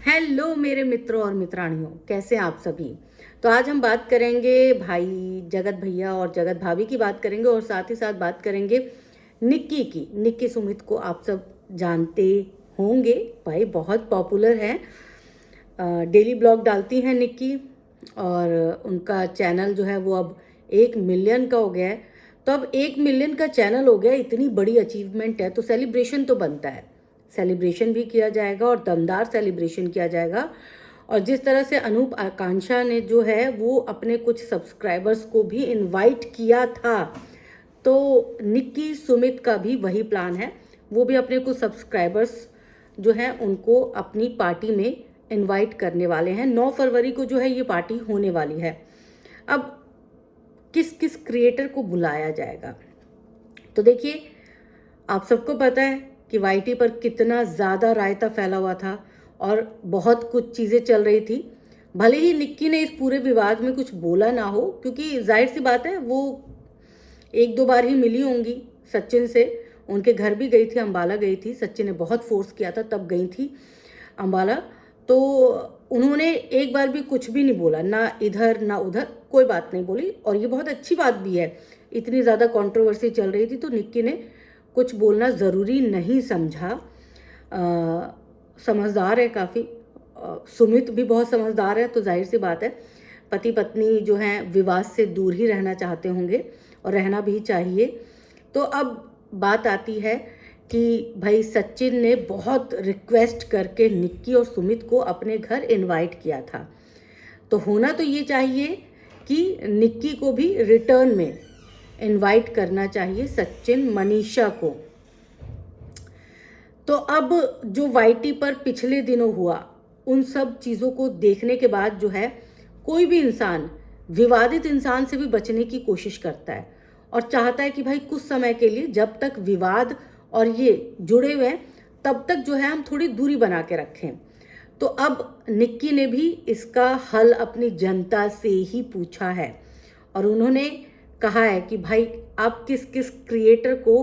Hello मेरे मित्रों और मित्राणियों, कैसे हैं आप सभी। तो आज हम बात करेंगे भाई जगत भैया और जगत भाभी की बात करेंगे और साथ ही साथ बात करेंगे निक्की की। निक्की सुमित को आप सब जानते होंगे, भाई बहुत पॉपुलर है। डेली ब्लॉग डालती हैं निक्की और उनका चैनल जो है वो अब 1 मिलियन का हो गया है। तो अब 1 मिलियन का चैनल हो गया, इतनी बड़ी अचीवमेंट है तो सेलिब्रेशन तो बनता है। सेलिब्रेशन भी किया जाएगा और दमदार सेलिब्रेशन किया जाएगा। और जिस तरह से अनूप आकांक्षा ने जो है वो अपने कुछ सब्सक्राइबर्स को भी इनवाइट किया था, तो निक्की सुमित का भी वही प्लान है। वो भी अपने कुछ सब्सक्राइबर्स जो हैं उनको अपनी पार्टी में इनवाइट करने वाले हैं। 9 फरवरी को जो है ये पार्टी होने वाली है। अब किस किस क्रिएटर को बुलाया जाएगा, तो देखिए, आप सबको पता है कि वाईटी पर कितना ज़्यादा रायता फैला हुआ था और बहुत कुछ चीज़ें चल रही थी। भले ही निक्की ने इस पूरे विवाद में कुछ बोला ना हो, क्योंकि जाहिर सी बात है वो 1-2 बार ही मिली होंगी सचिन से। उनके घर भी गई थी, अम्बाला गई थी, सचिन ने बहुत फोर्स किया था तब गई थी अम्बाला। तो उन्होंने एक बार भी कुछ भी नहीं बोला, ना इधर ना उधर, कोई बात नहीं बोली। और ये बहुत अच्छी बात भी है। इतनी ज़्यादा कंट्रोवर्सी चल रही थी तो निक्की ने कुछ बोलना ज़रूरी नहीं समझा। समझदार है काफ़ी। सुमित भी बहुत समझदार है, तो जाहिर सी बात है पति पत्नी जो हैं विवाद से दूर ही रहना चाहते होंगे और रहना भी चाहिए। तो अब बात आती है कि भाई सचिन ने बहुत रिक्वेस्ट करके निक्की और सुमित को अपने घर इनवाइट किया था, तो होना तो ये चाहिए कि निक्की को भी रिटर्न में इनवाइट करना चाहिए सचिन मनीषा को। तो अब जो वाईटी पर पिछले दिनों हुआ, उन सब चीज़ों को देखने के बाद जो है कोई भी इंसान विवादित इंसान से भी बचने की कोशिश करता है और चाहता है कि भाई कुछ समय के लिए, जब तक विवाद और ये जुड़े हुए हैं तब तक जो है हम थोड़ी दूरी बना के रखें। तो अब निक्की ने भी इसका हल अपनी जनता से ही पूछा है और उन्होंने कहा है कि भाई आप किस किस क्रिएटर को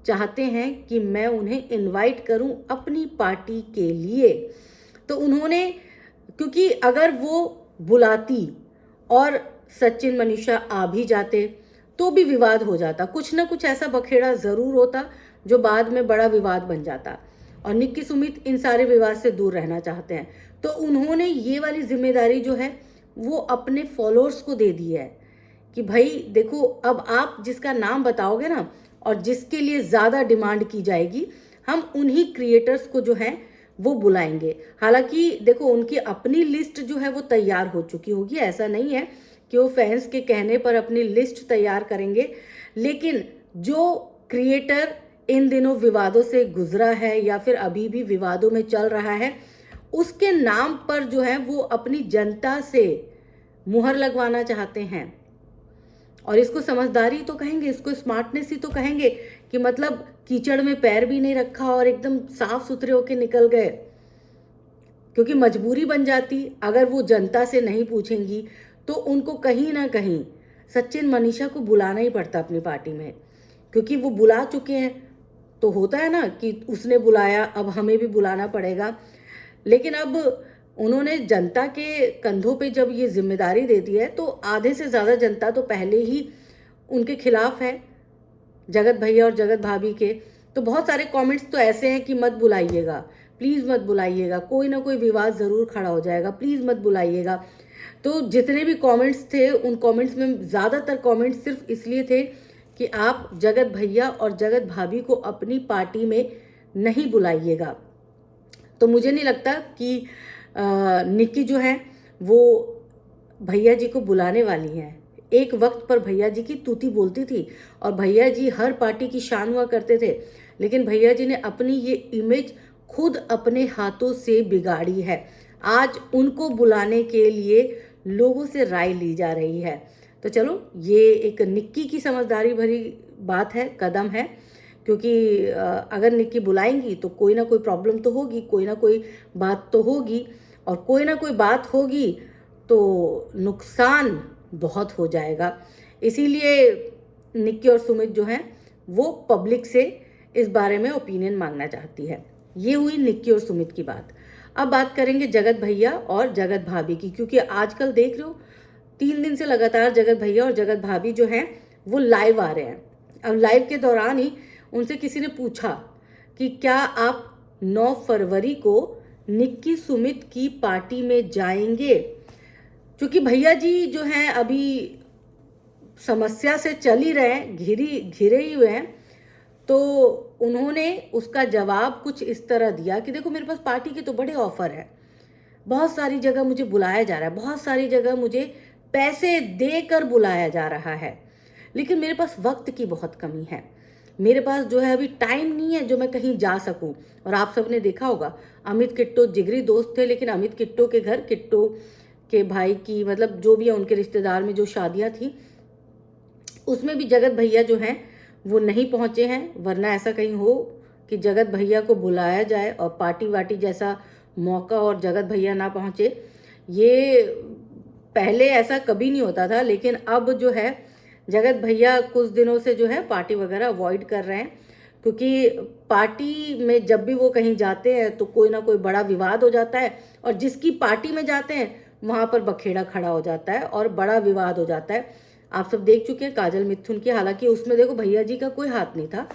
चाहते हैं कि मैं उन्हें इनवाइट करूं अपनी पार्टी के लिए। तो उन्होंने, क्योंकि अगर वो बुलाती और सचिन मनीषा आ भी जाते तो भी विवाद हो जाता, कुछ ना कुछ ऐसा बखेड़ा ज़रूर होता जो बाद में बड़ा विवाद बन जाता। और निक्की सुमित इन सारे विवाद से दूर रहना चाहते हैं, तो उन्होंने ये वाली जिम्मेदारी जो है वो अपने फॉलोअर्स को दे दी है कि भाई देखो, अब आप जिसका नाम बताओगे ना और जिसके लिए ज़्यादा डिमांड की जाएगी, हम उन्हीं क्रिएटर्स को जो है वो बुलाएंगे। हालांकि देखो, उनकी अपनी लिस्ट जो है वो तैयार हो चुकी होगी, ऐसा नहीं है कि वो फैंस के कहने पर अपनी लिस्ट तैयार करेंगे। लेकिन जो क्रिएटर इन दिनों विवादों से गुजरा है या फिर अभी भी विवादों में चल रहा है, उसके नाम पर जो है वो अपनी जनता से मुहर लगवाना चाहते हैं। और इसको समझदारी तो कहेंगे, इसको स्मार्टनेस ही तो कहेंगे कि मतलब कीचड़ में पैर भी नहीं रखा और एकदम साफ सुथरे होके निकल गए। क्योंकि मजबूरी बन जाती, अगर वो जनता से नहीं पूछेंगी तो उनको कहीं ना कहीं सचिन मनीषा को बुलाना ही पड़ता अपनी पार्टी में, क्योंकि वो बुला चुके हैं। तो होता है ना कि उसने बुलाया, अब हमें भी बुलाना पड़ेगा। लेकिन अब उन्होंने जनता के कंधों पे जब ये जिम्मेदारी दे दी है, तो आधे से ज़्यादा जनता तो पहले ही उनके खिलाफ है, जगत भैया और जगत भाभी के। तो बहुत सारे कमेंट्स तो ऐसे हैं कि मत बुलाइएगा, प्लीज़ मत बुलाइएगा, कोई ना कोई विवाद ज़रूर खड़ा हो जाएगा, प्लीज़ मत बुलाइएगा। तो जितने भी कमेंट्स थे, उन कमेंट्स में ज़्यादातर कमेंट्स सिर्फ इसलिए थे कि आप जगत भैया और जगत भाभी को अपनी पार्टी में नहीं बुलाइएगा। तो मुझे नहीं लगता कि निक्की जो है वो भैया जी को बुलाने वाली है। एक वक्त पर भैया जी की तूती बोलती थी और भैया जी हर पार्टी की शान हुआ करते थे, लेकिन भैया जी ने अपनी ये इमेज खुद अपने हाथों से बिगाड़ी है। आज उनको बुलाने के लिए लोगों से राय ली जा रही है। तो चलो, ये एक निक्की की समझदारी भरी बात है, कदम है, क्योंकि अगर निक्की बुलाएंगी तो कोई ना कोई प्रॉब्लम तो होगी, कोई ना कोई बात तो होगी, और कोई ना कोई बात होगी तो नुकसान बहुत हो जाएगा। इसीलिए निक्की और सुमित जो हैं वो पब्लिक से इस बारे में ओपिनियन मांगना चाहती है। ये हुई निक्की और सुमित की बात। अब बात करेंगे जगत भैया और जगत भाभी की, क्योंकि आजकल देख रहे हो 3 दिन से लगातार जगत भैया और जगत भाभी जो हैं वो लाइव आ रहे हैं। अब लाइव के दौरान ही उनसे किसी ने पूछा कि क्या आप 9 फरवरी को निक्की सुमित की पार्टी में जाएंगे। क्योंकि भैया जी जो हैं अभी समस्या से चल ही रहे हैं, घिरे ही हुए हैं, तो उन्होंने उसका जवाब कुछ इस तरह दिया कि देखो मेरे पास पार्टी के तो बड़े ऑफर है, बहुत सारी जगह मुझे बुलाया जा रहा है, बहुत सारी जगह मुझे पैसे देकर बुलाया जा रहा है, लेकिन मेरे पास वक्त की बहुत कमी है, मेरे पास जो है अभी टाइम नहीं है जो मैं कहीं जा सकूं। और आप सबने देखा होगा अमित किट्टो जिगरी दोस्त थे, लेकिन अमित किट्टो के घर किट्टो के भाई की मतलब जो भी है उनके रिश्तेदार में जो शादियां थी उसमें भी जगत भैया जो हैं वो नहीं पहुंचे हैं। वरना ऐसा कहीं हो कि जगत भैया को बुलाया जाए और पार्टी वार्टी जैसा मौका और जगत भैया ना पहुंचे, ये पहले ऐसा कभी नहीं होता था। लेकिन अब जो है जगत भैया कुछ दिनों से जो है पार्टी वगैरह अवॉइड कर रहे हैं, क्योंकि पार्टी में जब भी वो कहीं जाते हैं तो कोई ना कोई बड़ा विवाद हो जाता है, और जिसकी पार्टी में जाते हैं वहाँ पर बखेड़ा खड़ा हो जाता है और बड़ा विवाद हो जाता है। आप सब देख चुके हैं काजल मिथुन की, हालांकि उसमें देखो भैया जी का कोई हाथ नहीं था।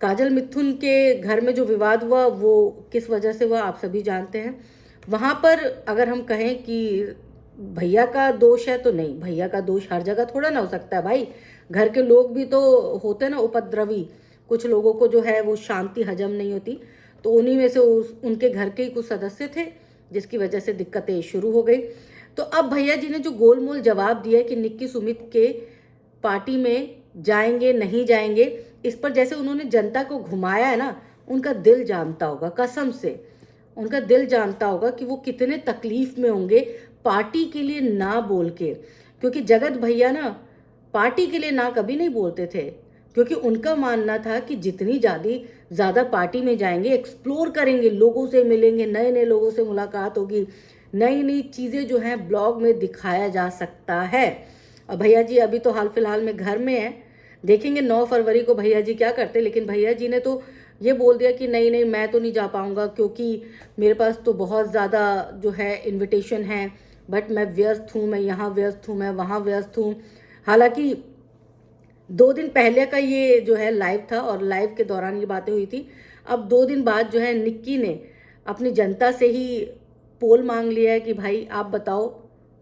काजल मिथुन के घर में जो विवाद हुआ वो किस वजह से हुआ आप सभी जानते हैं। वहाँ पर अगर हम कहें कि भैया का दोष है तो नहीं, भैया का दोष हर जगह थोड़ा ना हो सकता है भाई। घर के लोग भी तो होते ना उपद्रवी, कुछ लोगों को जो है वो शांति हजम नहीं होती, तो उन्हीं में से उनके घर के ही कुछ सदस्य थे जिसकी वजह से दिक्कतें शुरू हो गई। तो अब भैया जी ने जो गोलमोल जवाब दिया कि निक्की सुमित के पार्टी में जाएंगे नहीं जाएंगे, इस पर जैसे उन्होंने जनता को घुमाया है ना, उनका दिल जानता होगा, कसम से उनका दिल जानता होगा कि वो कितने तकलीफ में होंगे पार्टी के लिए ना बोल के। क्योंकि जगत भैया ना पार्टी के लिए ना कभी नहीं बोलते थे, क्योंकि उनका मानना था कि जितनी ज़्यादा पार्टी में जाएंगे, एक्सप्लोर करेंगे, लोगों से मिलेंगे, नए नए लोगों से मुलाकात होगी, नई नई चीज़ें जो हैं ब्लॉग में दिखाया जा सकता है। और भैया जी अभी तो हाल फिलहाल में घर में है, देखेंगे 9 फरवरी को भैया जी क्या करते। लेकिन भैया जी ने तो ये बोल दिया कि नहीं नहीं मैं तो नहीं जा पाऊँगा, क्योंकि मेरे पास तो बहुत ज़्यादा जो है इन्विटेशन है, बट मैं व्यस्त हूँ, मैं यहाँ व्यस्त हूँ, मैं वहाँ व्यस्त हूँ। हालांकि 2 दिन पहले का ये जो है लाइव था और लाइव के दौरान ये बातें हुई थी। अब 2 दिन बाद जो है निक्की ने अपनी जनता से ही पोल मांग लिया है कि भाई आप बताओ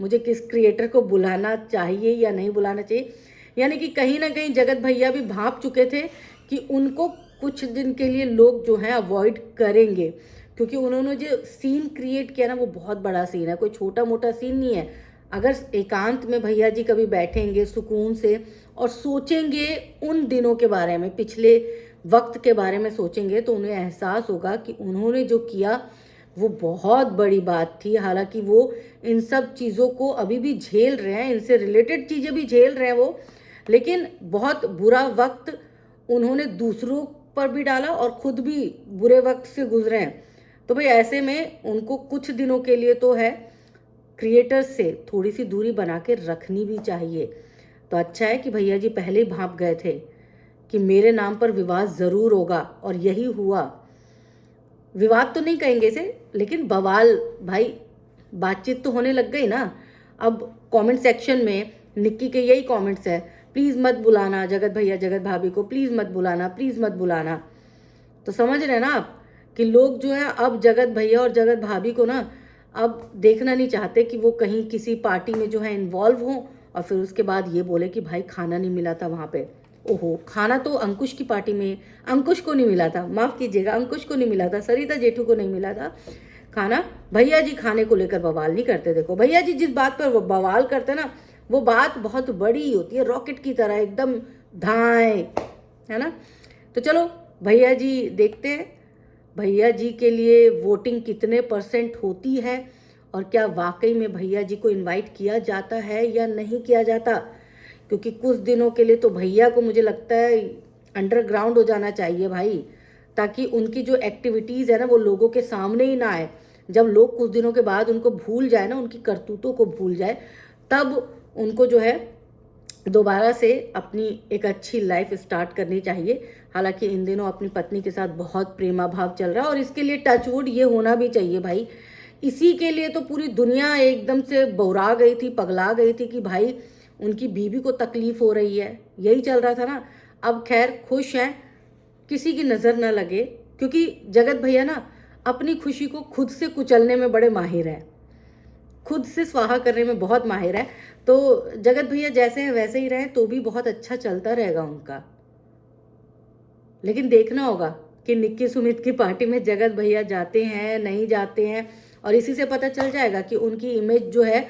मुझे किस क्रिएटर को बुलाना चाहिए या नहीं बुलाना चाहिए। यानी कि कहीं ना कहीं जगत भैया भी भांप चुके थे कि उनको कुछ दिन के लिए लोग जो हैं अवॉइड करेंगे, क्योंकि उन्होंने जो सीन क्रिएट किया ना वो बहुत बड़ा सीन है, कोई छोटा मोटा सीन नहीं है। अगर एकांत में भैया जी कभी बैठेंगे सुकून से और सोचेंगे उन दिनों के बारे में, पिछले वक्त के बारे में सोचेंगे, तो उन्हें एहसास होगा कि उन्होंने जो किया वो बहुत बड़ी बात थी। हालांकि वो इन सब चीज़ों को अभी भी झेल रहे हैं, इनसे रिलेटेड चीज़ें भी झेल रहे हैं वो, लेकिन बहुत बुरा वक्त उन्होंने दूसरों पर भी डाला और खुद भी बुरे वक्त से गुजरे हैं। तो भाई ऐसे में उनको कुछ दिनों के लिए तो है क्रिएटर्स से थोड़ी सी दूरी बना के रखनी भी चाहिए। तो अच्छा है कि भैया जी पहले ही भांप गए थे कि मेरे नाम पर विवाद ज़रूर होगा, और यही हुआ। विवाद तो नहीं कहेंगे इसे, लेकिन बवाल भाई, बातचीत तो होने लग गई ना। अब कमेंट सेक्शन में निक्की के यही कमेंट्स है, प्लीज़ मत बुलाना जगत भैया जगत भाभी को, प्लीज़ मत बुलाना, प्लीज़ मत बुलाना। तो समझ रहे हैं ना आप कि लोग जो है अब जगत भैया और जगत भाभी को ना अब देखना नहीं चाहते कि वो कहीं किसी पार्टी में जो है इन्वॉल्व हों और फिर उसके बाद ये बोले कि भाई खाना नहीं मिला था वहाँ पे। ओहो, खाना तो अंकुश की पार्टी में अंकुश को नहीं मिला था, माफ़ कीजिएगा, अंकुश को नहीं मिला था, सरिता जेठू को नहीं मिला था खाना। भैया जी खाने को लेकर बवाल नहीं करते। देखो भैया जी जिस बात पर वो बवाल करते ना वो बात बहुत बड़ी होती है, रॉकेट की तरह एकदम धाए, है ना। तो चलो भैया जी देखते हैं भैया जी के लिए वोटिंग कितने % होती है और क्या वाकई में भैया जी को इनवाइट किया जाता है या नहीं किया जाता। क्योंकि कुछ दिनों के लिए तो भैया को मुझे लगता है अंडरग्राउंड हो जाना चाहिए भाई, ताकि उनकी जो एक्टिविटीज़ है ना वो लोगों के सामने ही ना आए। जब लोग कुछ दिनों के बाद उनको भूल जाए ना, उनकी करतूतों को भूल जाए, तब उनको जो है दोबारा से अपनी एक अच्छी लाइफ स्टार्ट करनी चाहिए। हालांकि इन दिनों अपनी पत्नी के साथ बहुत प्रेमाभाव चल रहा है और इसके लिए टचवुड ये होना भी चाहिए भाई। इसी के लिए तो पूरी दुनिया एकदम से बौरा गई थी, पगला गई थी कि भाई उनकी बीवी को तकलीफ हो रही है, यही चल रहा था ना। अब खैर खुश हैं, किसी की नज़र ना लगे, क्योंकि जगत भैया ना अपनी खुशी को खुद से कुचलने में बड़े माहिर हैं, खुद से स्वाहा करने में बहुत माहिर है। तो जगत भैया जैसे हैं वैसे ही रहें तो भी बहुत अच्छा चलता रहेगा उनका। लेकिन देखना होगा कि निक्की सुमित की पार्टी में जगत भैया जाते हैं नहीं जाते हैं, और इसी से पता चल जाएगा कि उनकी इमेज जो है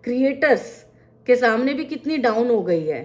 क्रिएटर्स के सामने भी कितनी डाउन हो गई है।